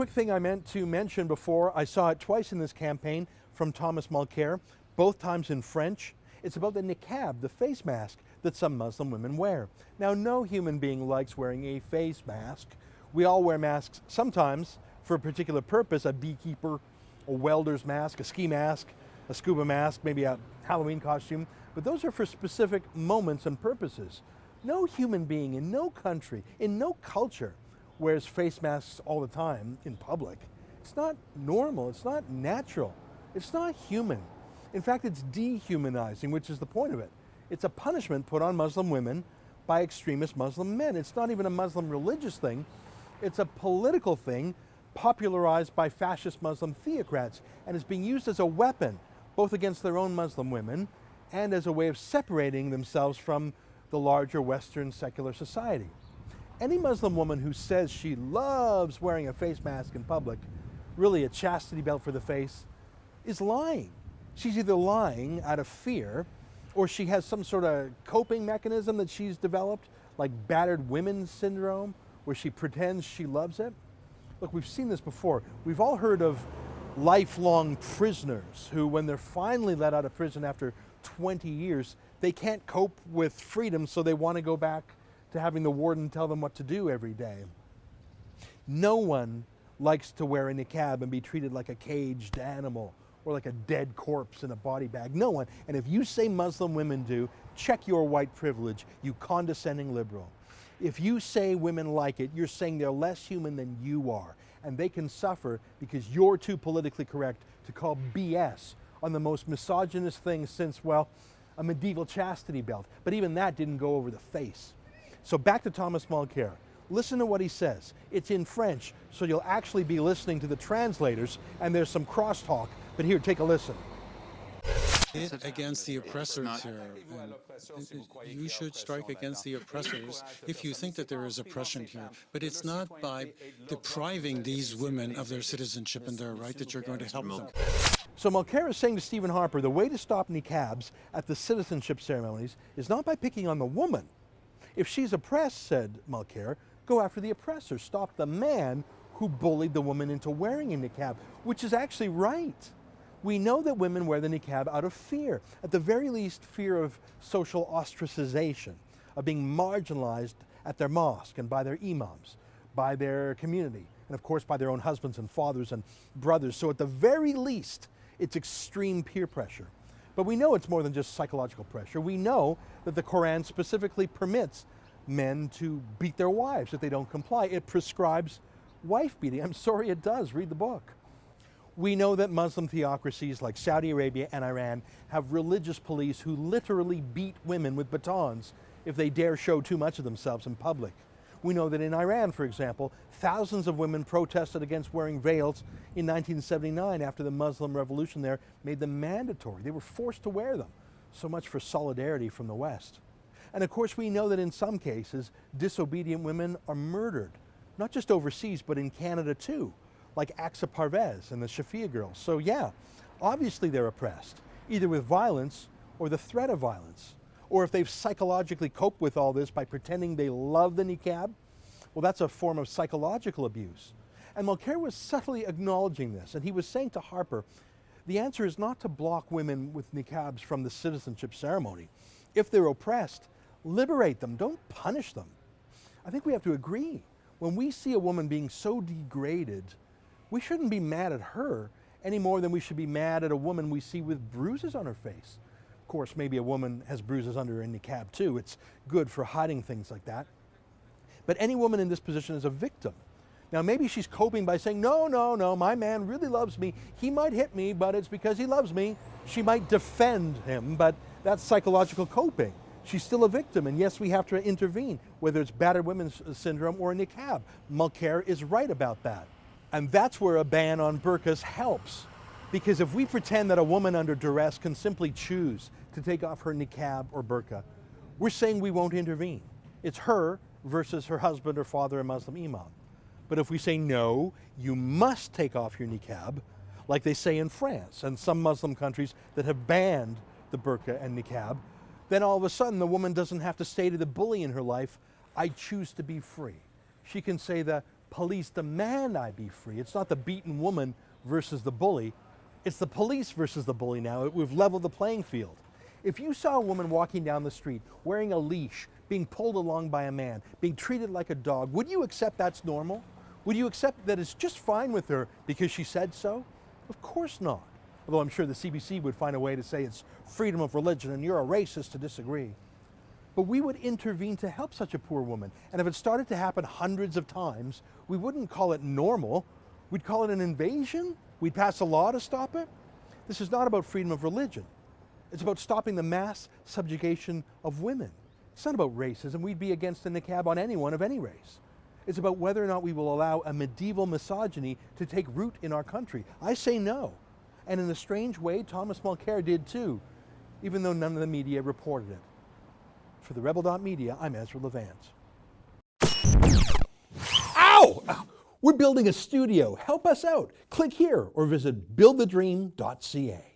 quick thing I meant to mention before, I saw it twice in this campaign from Thomas Mulcair, both times in French. It's about the niqab, the face mask that some Muslim women wear. Now, no human being likes wearing a face mask. We all wear masks sometimes for a particular purpose, a beekeeper, a welder's mask, a ski mask, a scuba mask, maybe a Halloween costume, but those are for specific moments and purposes. No human being in no country, in no culture, wears face masks all the time in public. It's not normal, it's not natural, it's not human. In fact, it's dehumanizing, which is the point of it. It's a punishment put on Muslim women by extremist Muslim men. It's not even a Muslim religious thing, it's a political thing popularized by fascist Muslim theocrats, and is being used as a weapon, both against their own Muslim women and as a way of separating themselves from the larger Western secular society. Any Muslim woman who says she loves wearing a face mask in public, really a chastity belt for the face, is lying. She's either lying out of fear, or she has some sort of coping mechanism that she's developed, like battered women syndrome, where she pretends she loves it. Look, we've seen this before. We've all heard of lifelong prisoners who, when they're finally let out of prison after 20 years, they can't cope with freedom, so they want to go back to having the warden tell them what to do every day. No one likes to wear a niqab and be treated like a caged animal or like a dead corpse in a body bag. No one. And if you say Muslim women do, check your white privilege, you condescending liberal. If you say women like it, you're saying they're less human than you are. And they can suffer because you're too politically correct to call BS on the most misogynist thing since, well, a medieval chastity belt. But even that didn't go over the face. So back to Thomas Mulcair. Listen to what he says. It's in French, so you'll actually be listening to the translators, and there's some crosstalk. But here, take a listen. Against the oppressors here. And you should strike against the oppressors if you think that there is oppression here. But it's not by depriving these women of their citizenship and their right that you're going to help them. So Mulcair is saying to Stephen Harper, the way to stop niqabs at the citizenship ceremonies is not by picking on the woman. If she's oppressed, said Mulcair, go after the oppressor. Stop the man who bullied the woman into wearing a niqab, which is actually right. We know that women wear the niqab out of fear, at the very least fear of social ostracization, of being marginalized at their mosque and by their imams, by their community, and of course by their own husbands and fathers and brothers. So at the very least, it's extreme peer pressure. But we know it's more than just psychological pressure. We know that the Quran specifically permits men to beat their wives if they don't comply. It prescribes wife beating. I'm sorry, it does. Read the book. We know that Muslim theocracies like Saudi Arabia and Iran have religious police who literally beat women with batons if they dare show too much of themselves in public. We know that in Iran, for example, thousands of women protested against wearing veils in 1979 after the Muslim revolution there made them mandatory. They were forced to wear them. So much for solidarity from the West. And of course, we know that in some cases, disobedient women are murdered, not just overseas, but in Canada too, like Aqsa Parvez and the Shafia girls. So yeah, obviously they're oppressed, either with violence or the threat of violence. Or if they've psychologically coped with all this by pretending they love the niqab, well, that's a form of psychological abuse. And Mulcair was subtly acknowledging this, and he was saying to Harper, the answer is not to block women with niqabs from the citizenship ceremony. If they're oppressed, liberate them, don't punish them. I think we have to agree. When we see a woman being so degraded, we shouldn't be mad at her any more than we should be mad at a woman we see with bruises on her face. Of course, maybe a woman has bruises under her niqab too. It's good for hiding things like that. But any woman in this position is a victim. Now maybe she's coping by saying, no, my man really loves me. He might hit me, but it's because he loves me. She might defend him, but that's psychological coping. She's still a victim, and yes, we have to intervene, whether it's battered women's syndrome or a niqab. Mulcair is right about that. And that's where a ban on burqas helps. Because if we pretend that a woman under duress can simply choose to take off her niqab or burqa, we're saying we won't intervene. It's her versus her husband or father or Muslim imam. But if we say, no, you must take off your niqab, like they say in France and some Muslim countries that have banned the burqa and niqab, then all of a sudden the woman doesn't have to say to the bully in her life, I choose to be free. She can say the police demand I be free. It's not the beaten woman versus the bully. It's the police versus the bully now. We've leveled the playing field. If you saw a woman walking down the street wearing a leash, being pulled along by a man, being treated like a dog, would you accept that's normal? Would you accept that it's just fine with her because she said so? Of course not. Although I'm sure the CBC would find a way to say it's freedom of religion and you're a racist to disagree. But we would intervene to help such a poor woman. And if it started to happen hundreds of times, we wouldn't call it normal. We'd call it an invasion. We'd pass a law to stop it. This is not about freedom of religion. It's about stopping the mass subjugation of women. It's not about racism. We'd be against a niqab on anyone of any race. It's about whether or not we will allow a medieval misogyny to take root in our country. I say no. And in a strange way, Thomas Mulcair did too, even though none of the media reported it. For TheRebel.media, I'm Ezra Levant. Ow! We're building a studio. Help us out. Click here or visit buildthedream.ca.